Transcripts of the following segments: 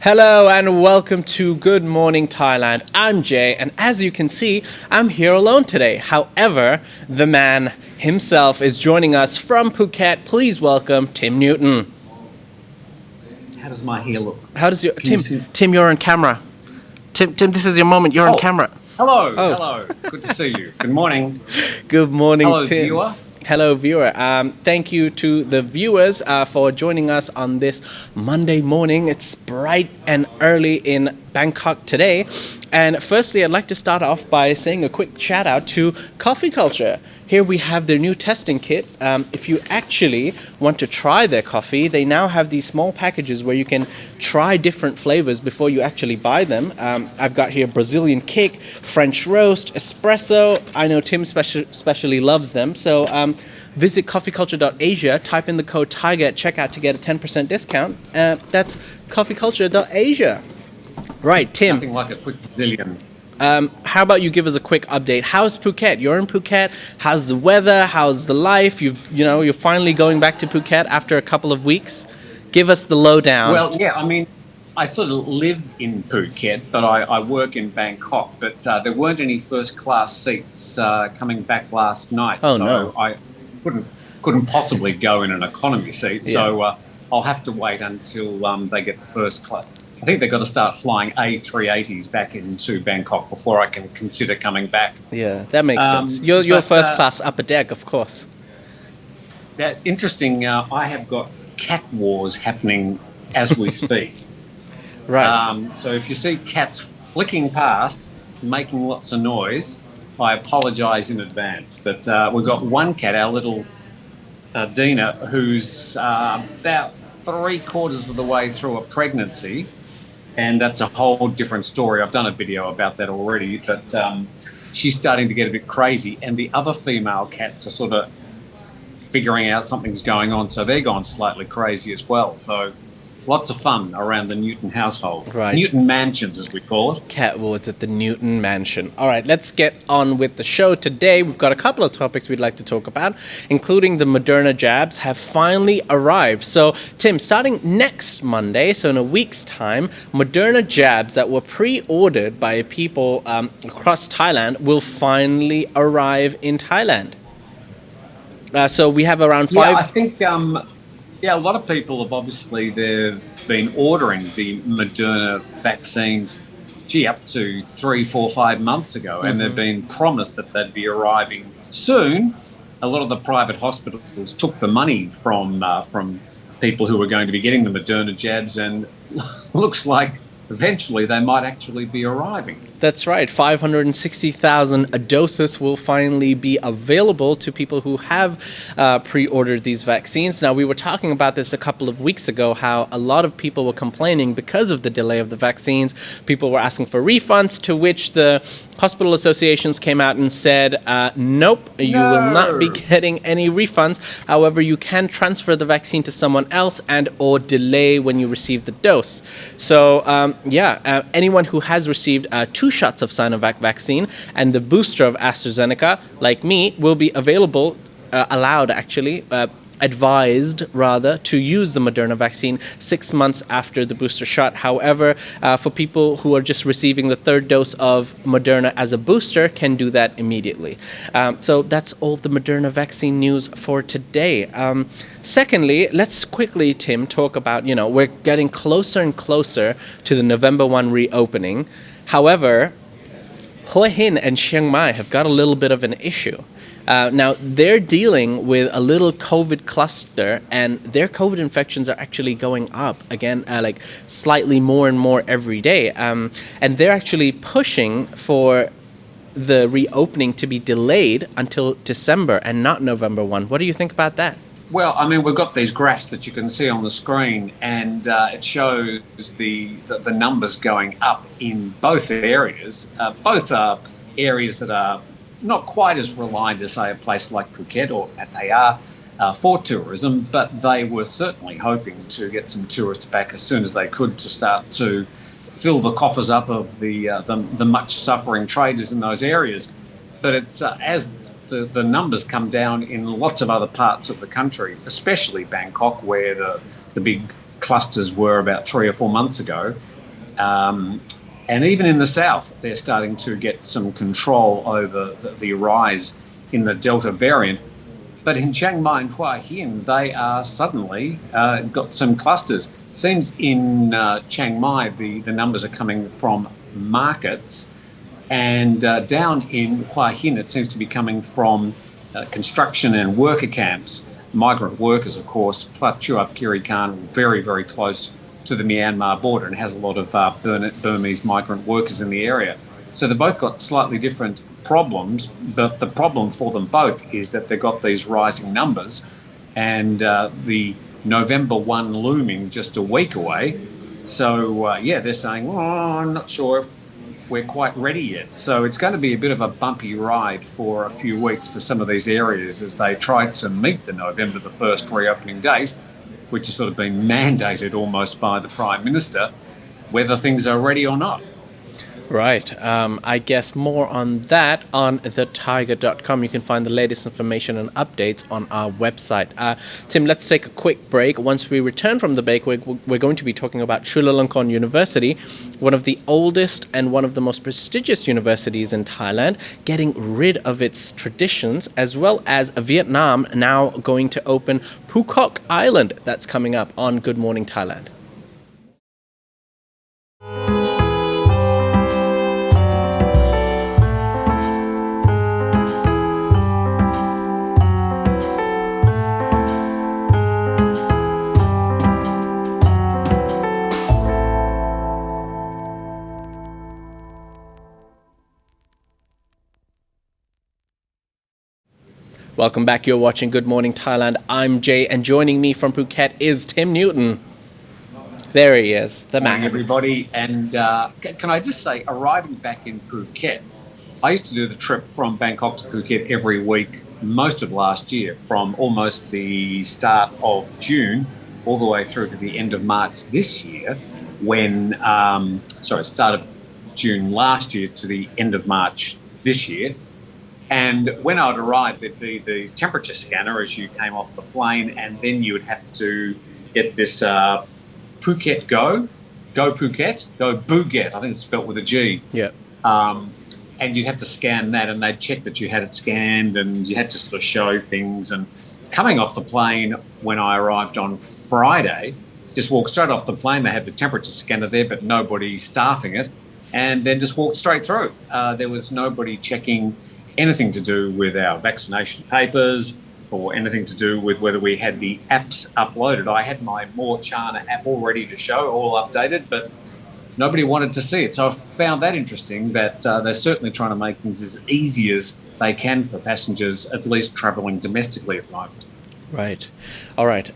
Hello and welcome to Good Morning Thailand. I'm Jay, and as you can see, I'm here alone today. However, the man himself is joining us from Phuket. Please welcome Tim Newton. How does my hair look? How does your Tim? You're on camera. Tim, this is your moment. You're on camera. Hello. Good to see you. Good morning. Good morning, Hello, Tim. viewer. Hello, viewer. Thank you to the viewers for joining us on this Monday morning. It's bright and early in Bangkok today. And firstly, I'd like to start off by saying a quick shout out to Coffee Culture. Here we have their new testing kit. If you actually want to try their coffee, they now have these small packages where you can try different flavors before you actually buy them. I've got here Brazilian kick, French roast, espresso. I know Tim especially loves them. So visit coffeeculture.asia, type in the code Thaiger at checkout to get a 10% discount. That's coffeeculture.asia. Right, Tim. Nothing like a quick Brazilian. How about you give us a quick update? How's Phuket? You're in Phuket. How's the weather? How's the life? You're finally going back to Phuket after a couple of weeks. Give us the lowdown. Well, yeah, I mean, I sort of live in Phuket, but I work in Bangkok. But there weren't any first class seats coming back last night. Oh, so no. I couldn't possibly go in an economy seat. Yeah. So I'll have to wait until they get the first class. I think they've got to start flying A380s back into Bangkok before I can consider coming back. Yeah, that makes sense. You're first class upper deck, of course. That interesting. I have got cat wars happening as we speak. Right. So if you see cats flicking past, making lots of noise, I apologise in advance. But we've got one cat, our little Dina, who's about 3/4 of the way through a pregnancy. And that's a whole different story. I've done a video about that already, but she's starting to get a bit crazy. And the other female cats are sort of figuring out something's going on, so they're gone slightly crazy as well. So lots of fun around the Newton household. Right. Newton mansions, as we call it. Cat wars at the Newton Mansion. All right, let's get on with the show today. We've got a couple of topics we'd like to talk about, including the Moderna jabs have finally arrived. So, Tim, starting next Monday, so in a week's time, Moderna jabs that were pre-ordered by people across Thailand will finally arrive in Thailand. So we have around five... Yeah, I think... a lot of people have obviously they've been ordering the Moderna vaccines, up to 3, 4, 5 months ago, and they've been promised that they'd be arriving soon. A lot of the private hospitals took the money from people who were going to be getting the Moderna jabs, and looks like eventually they might actually be arriving. That's right. 560,000 doses will finally be available to people who have pre-ordered these vaccines. Now, we were talking about this a couple of weeks ago, how a lot of people were complaining because of the delay of the vaccines. People were asking for refunds, to which the hospital associations came out and said, nope, you will not be getting any refunds. However, you can transfer the vaccine to someone else and or delay when you receive the dose. So, anyone who has received 2 shots of Sinovac vaccine and the booster of AstraZeneca, like me, will be advised to use the Moderna vaccine 6 months after the booster shot. However, for people who are just receiving the 3rd dose of Moderna as a booster, can do that immediately. So that's all the Moderna vaccine news for today. Secondly, let's quickly, Tim, talk about, we're getting closer and closer to the November 1 reopening. However, Hua-Hin and Chiang Mai have got a little bit of an issue. Now, they're dealing with a little COVID cluster, and their COVID infections are actually going up again, slightly more and more every day. And they're actually pushing for the reopening to be delayed until December and not November 1. What do you think about that? Well, I mean, we've got these graphs that you can see on the screen, and it shows the numbers going up in both areas. Both are areas that are not quite as reliant as, say, a place like Phuket or Pattaya for tourism, but they were certainly hoping to get some tourists back as soon as they could to start to fill the coffers up of the much suffering traders in those areas. But it's as the numbers come down in lots of other parts of the country, especially Bangkok, where the big clusters were about 3 or 4 months ago. And even in the south, they're starting to get some control over the rise in the Delta variant. But in Chiang Mai and Hua-Hin, they are suddenly got some clusters. Seems in Chiang Mai, the numbers are coming from markets, and down in Hua-Hin, it seems to be coming from construction and worker camps. Migrant workers, of course. Plat Chuap Kiri Khan, very, very close to the Myanmar border and has a lot of Burmese migrant workers in the area. So they've both got slightly different problems, but the problem for them both is that they've got these rising numbers, and the November 1 looming just a week away. So, they're saying, well, I'm not sure if we're quite ready yet. So it's going to be a bit of a bumpy ride for a few weeks for some of these areas as they try to meet the November the 1st reopening date, which has sort of been mandated almost by the Prime Minister, whether things are ready or not. Right. I guess more on that on thetiger.com. You can find the latest information and updates on our website. Tim, let's take a quick break. Once we return from the break, we're going to be talking about Chulalongkorn University, one of the oldest and one of the most prestigious universities in Thailand, getting rid of its traditions, as well as Vietnam now going to open Phu Quoc Island. That's coming up on Good Morning Thailand. Welcome back. You're watching Good Morning Thailand. I'm Jay, and joining me from Phuket is Tim Newton. There he is, the man. Morning, everybody. And can I just say, arriving back in Phuket, I used to do the trip from Bangkok to Phuket every week, most of last year, from almost the start of June all the way through to the end of March this year, when, start of June last year to the end of March this year. And when I'd arrived, there'd be the temperature scanner as you came off the plane, and then you would have to get this Phuket Go Phuket, Go Bhuket, I think it's spelt with a G. Yeah. And you'd have to scan that, and they'd check that you had it scanned, and you had to sort of show things. And coming off the plane when I arrived on Friday, just walked straight off the plane. They had the temperature scanner there, but nobody staffing it, and then just walked straight through. There was nobody checking anything to do with our vaccination papers or anything to do with whether we had the apps uploaded. I had my More China app all ready to show, all updated, but nobody wanted to see it. So I found that interesting, that they're certainly trying to make things as easy as they can for passengers, at least travelling domestically at the moment. Right. All right.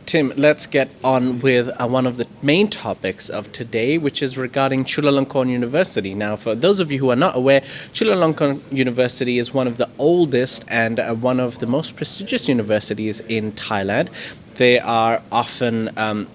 Tim, let's get on with one of the main topics of today, which is regarding Chulalongkorn University. Now, for those of you who are not aware, Chulalongkorn University is one of the oldest and one of the most prestigious universities in Thailand. They are often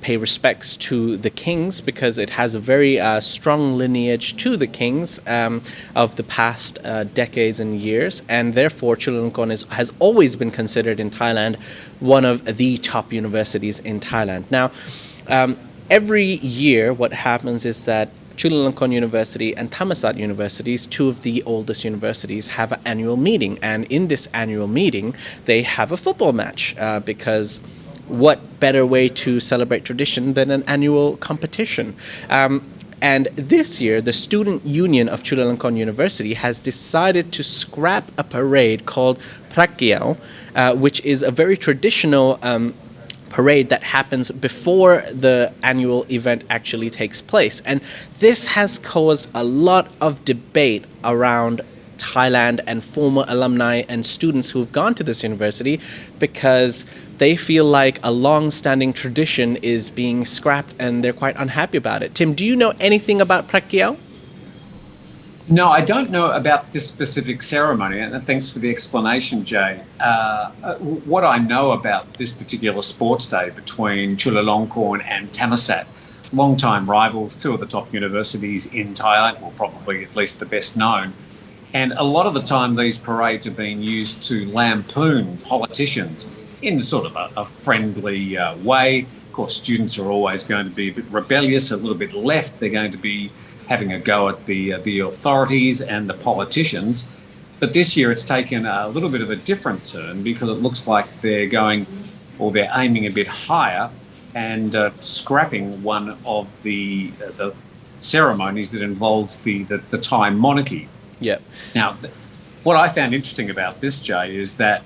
pay respects to the kings because it has a very strong lineage to the kings of the past decades and years, and therefore Chulalongkorn has always been considered in Thailand one of the top universities in Thailand. Now, every year what happens is that Chulalongkorn University and Thammasat universities, two of the oldest universities, have an annual meeting, and in this annual meeting they have a football match because what better way to celebrate tradition than an annual competition? And this year, the Student Union of Chulalongkorn University has decided to scrap a parade called Prakyao, which is a very traditional parade that happens before the annual event actually takes place. And this has caused a lot of debate around Thailand and former alumni and students who've gone to this university because they feel like a long-standing tradition is being scrapped and they're quite unhappy about it. Tim, do you know anything about Prakyao? No, I don't know about this specific ceremony, and thanks for the explanation, Jay. What I know about this particular sports day between Chulalongkorn and Thammasat, long-time rivals, two of the top universities in Thailand, well, probably at least the best known, And a lot of the time, these parades are being used to lampoon politicians in sort of a friendly way. Of course, students are always going to be a bit rebellious, a little bit left. They're going to be having a go at the authorities and the politicians. But this year, it's taken a little bit of a different turn because it looks like they're aiming a bit higher and scrapping one of the ceremonies that involves the Thai monarchy. Yeah. Now, what I found interesting about this, Jay, is that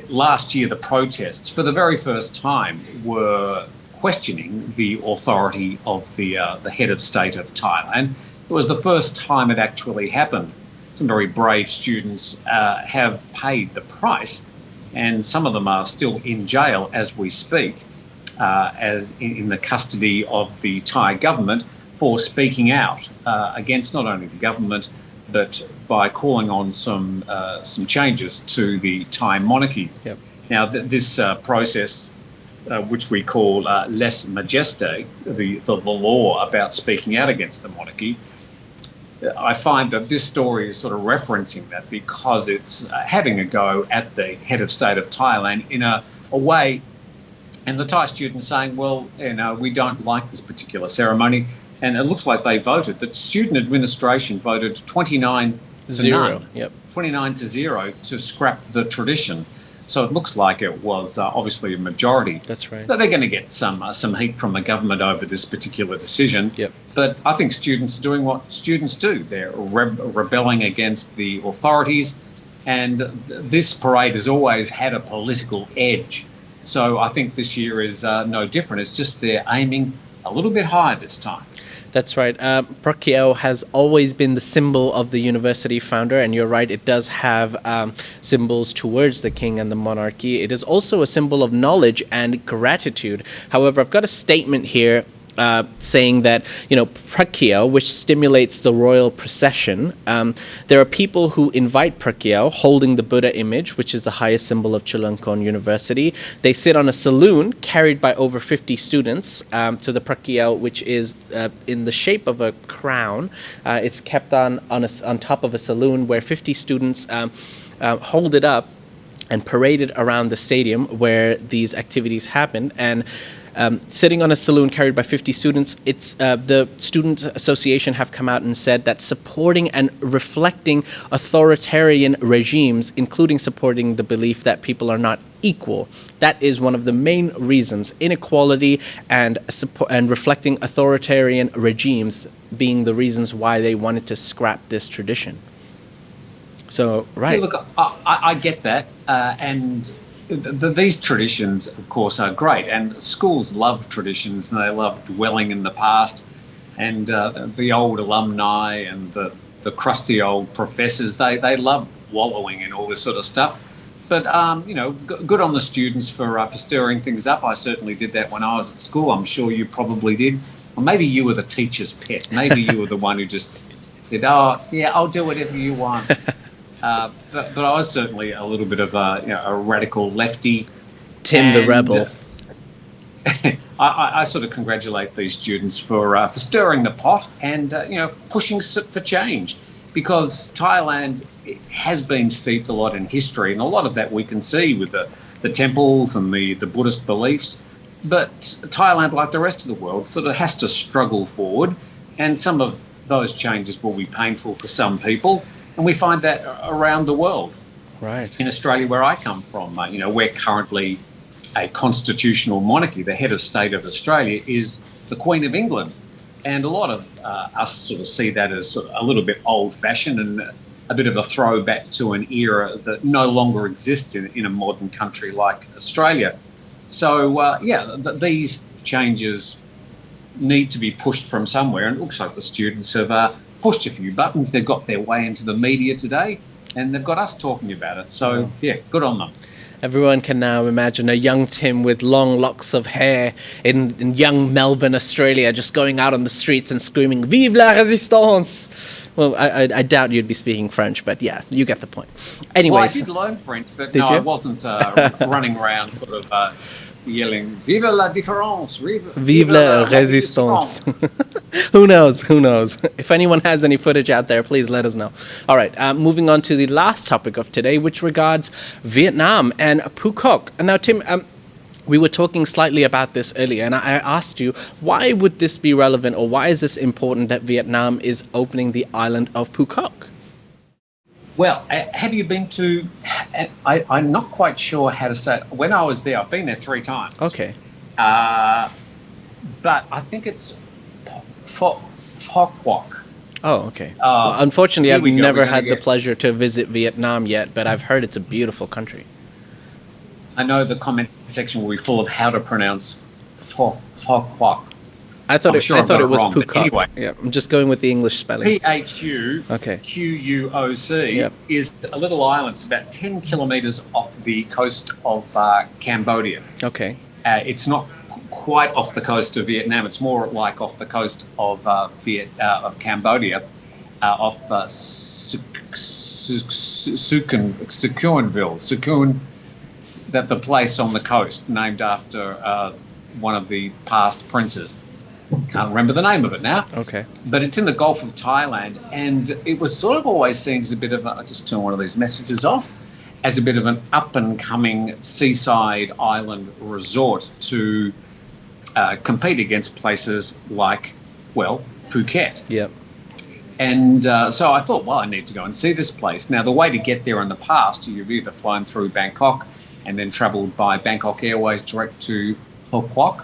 last year the protests, for the very first time, were questioning the authority of the head of state of Thailand. It was the first time it actually happened. Some very brave students have paid the price, and some of them are still in jail as we speak, as in the custody of the Thai government for speaking out against not only the government, but by calling on some changes to the Thai monarchy. Yep. Now, this process, which we call lèse majesté, the law about speaking out against the monarchy, I find that this story is sort of referencing that because it's having a go at the head of state of Thailand in a way, and the Thai students saying, well, we don't like this particular ceremony. And it looks like they voted. The student administration voted 29 to none, 29 to 0 to scrap the tradition. So it looks like it was obviously a majority. That's right. So they're going to get some heat from the government over this particular decision. Yep. But I think students are doing what students do. They're rebelling against the authorities. And this parade has always had a political edge. So I think this year is no different. It's just they're aiming a little bit higher this time. That's right. Phu Quoc has always been the symbol of the university founder, and you're right, it does have symbols towards the king and the monarchy. It is also a symbol of knowledge and gratitude. However, I've got a statement here saying that, Phu Quoc, which stimulates the royal procession, there are people who invite Phu Quoc holding the Buddha image, which is the highest symbol of Chulalongkorn University. They sit on a saloon carried by over 50 students to the Phu Quoc, which is in the shape of a crown. It's kept on top of a saloon where 50 students hold it up and parade it around the stadium where these activities happened. And sitting on a saloon carried by 50 students, it's the Student Association have come out and said that supporting and reflecting authoritarian regimes, including supporting the belief that people are not equal, that is one of the main reasons. Inequality and reflecting authoritarian regimes being the reasons why they wanted to scrap this tradition. So, right. Yeah, look, I get that, and these traditions, of course, are great, and schools love traditions and they love dwelling in the past, and the old alumni and the crusty old professors, they love wallowing in all this sort of stuff. But, good on the students for stirring things up. I certainly did that when I was at school. I'm sure you probably did. Or maybe you were the teacher's pet. Maybe you were the one who just said, oh, yeah, I'll do whatever you want. But I was certainly a little bit of a radical lefty. Tim the rebel. I sort of congratulate these students for stirring the pot and pushing for change, because Thailand has been steeped a lot in history, and a lot of that we can see with the temples and the Buddhist beliefs. But Thailand, like the rest of the world, sort of has to struggle forward, and some of those changes will be painful for some people. And we find that around the world. Right. In Australia, where I come from, we're currently a constitutional monarchy. The head of state of Australia is the Queen of England. And a lot of us sort of see that as sort of a little bit old-fashioned and a bit of a throwback to an era that no longer exists in a modern country like Australia. So, these changes need to be pushed from somewhere. And it looks like the students have pushed a few buttons. They've got their way into the media today, and they've got us talking about it. So, good on them. Everyone can now imagine a young Tim with long locks of hair in young Melbourne, Australia, just going out on the streets and screaming, "Vive la résistance!" Well, I doubt you'd be speaking French, but yeah, you get the point. Anyways. Well, I did learn French, but I wasn't running around sort of yelling, "Vive la différence! Vive la résistance!" Who knows? Who knows? If anyone has any footage out there, please let us know. All right, moving on to the last topic of today, which regards Vietnam and Phu Quoc. Now, Tim, we were talking slightly about this earlier, and I asked you, why would this be relevant, or why is this important that Vietnam is opening the island of Phu Quoc? Well, have you been to? I'm not quite sure how to say it. When I was there, I've been there 3 times. Okay. But I think it's Phu Quoc. Oh, okay. Well, unfortunately, I've here we go. never We're gonna had the get- pleasure to visit Vietnam yet, but I've heard it's a beautiful country. I know the comment section will be full of how to pronounce Phu Quoc. I thought I'm sure I I've thought got it it was wrong, Phu but Quoc. anyway. Yeah, I'm just going with the English spelling. Okay. Phuquoc is a little island. It's about 10 kilometres off the coast of Cambodia. Okay. It's not quite off the coast of Vietnam. It's more like off the coast of Cambodia, off Sukhumvit, that the place on the coast named after one of the past princes. Can't remember the name of it now. Okay. But it's in the Gulf of Thailand, and it was sort of always seen as a bit of I just turn one of these messages off, as a bit of an up-and-coming seaside island resort to compete against places like, well, Phuket. Yep. And so I thought, well, I need to go and see this place. Now, the way to get there in the past, you've either flown through Bangkok and then travelled by Bangkok Airways direct to Phu Quoc,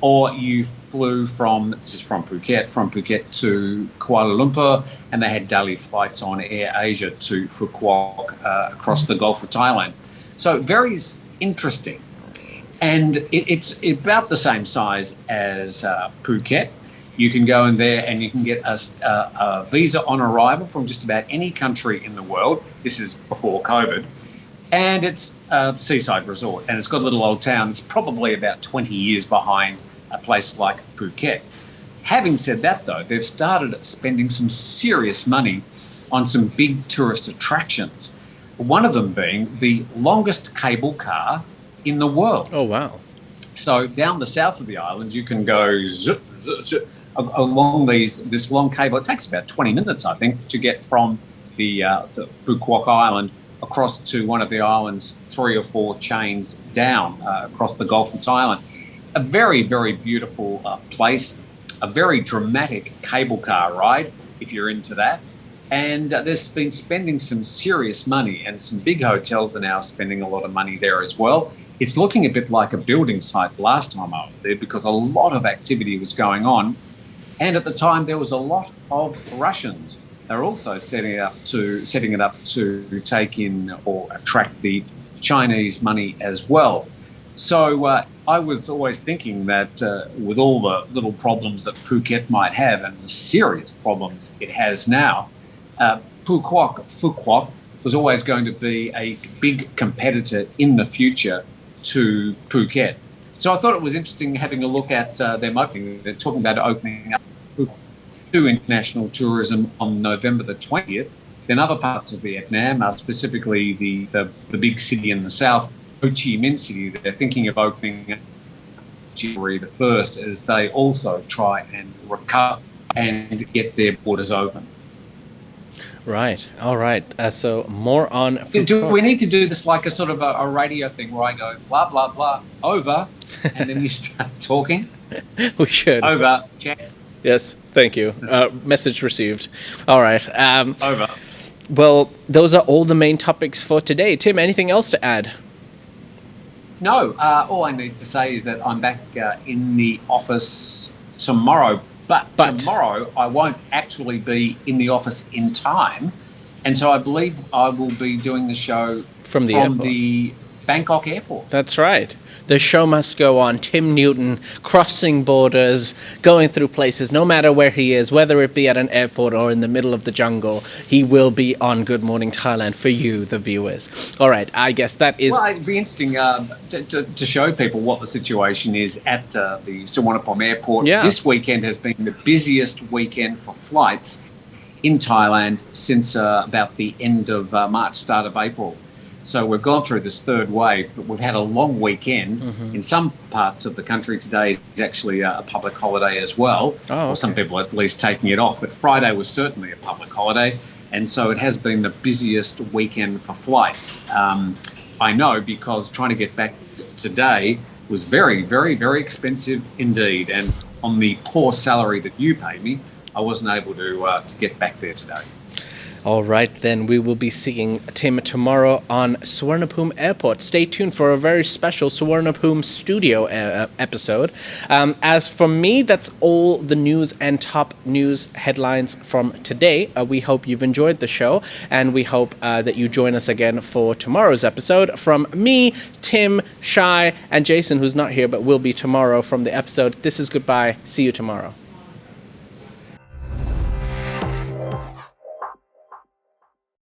or you flew from Phuket to Kuala Lumpur, and they had daily flights on Air Asia to Phu Quoc across the Gulf of Thailand. So very interesting. And it's about the same size as Phuket. You can go in there and you can get a visa on arrival from just about any country in the world. This is before COVID. And it's a seaside resort, and it's got a little old town. It's probably about 20 years behind a place like Phuket. Having said that, though, they've started spending some serious money on some big tourist attractions. One of them being the longest cable car in the world. Oh, wow. So down the south of the island, you can go zip, zip, zip, along this long cable. It takes about 20 minutes, I think, to get from the Phu Quoc Island across to one of the island's 3 or 4 chains down across the Gulf of Thailand. A very, very beautiful place, a very dramatic cable car ride, if you're into that. And there's been spending some serious money, and some big hotels are now spending a lot of money there as well. It's looking a bit like a building site last time I was there, because a lot of activity was going on. And at the time, there was a lot of Russians. They're also setting it up to take in or attract the Chinese money as well. So I was always thinking that with all the little problems that Phuket might have, and the serious problems it has now, Phu Quoc was always going to be a big competitor in the future to Phuket. So I thought it was interesting having a look at them opening. They're talking about opening up to international tourism on November the 20th. Then other parts of Vietnam, specifically the big city in the south, Ho Chi Minh City, they're thinking of opening January the 1st as they also try and recover and get their borders open. Right. All right. So more on. Do we need to do this like a sort of a radio thing where I go blah blah blah over, and then you start talking? We should. Over. Check. Yes. Thank you. Message received. All right. Over. Well, those are all the main topics for today. Tim, anything else to add? No. All I need to say is that I'm back in the office tomorrow. But tomorrow I won't actually be in the office in time, and so I believe I will be doing the show from the Bangkok airport. That's right. The show must go on. Tim Newton crossing borders, going through places, no matter where he is, whether it be at an airport or in the middle of the jungle, he will be on Good Morning Thailand for you, the viewers. All right, I guess that is... Well, it'd be interesting to show people what the situation is at the Suvarnabhumi airport. Yeah. This weekend has been the busiest weekend for flights in Thailand since about the end of March, start of April. So we've gone through this third wave, but we've had a long weekend. In some parts of the country today is actually a public holiday as well, or some people at least taking it off. But Friday was certainly a public holiday, and so it has been the busiest weekend for flights. I know because trying to get back today was very, very, very expensive indeed. And on the poor salary that you pay me, I wasn't able to get back there today. All right, then we will be seeing Tim tomorrow on Suvarnabhumi Airport. Stay tuned for a very special Suvarnabhumi studio episode. As for me, that's all the news and top news headlines from today. We hope you've enjoyed the show, and we hope that you join us again for tomorrow's episode. From me, Tim, Shai, and Jason, who's not here but will be tomorrow from the episode, this is goodbye. See you tomorrow.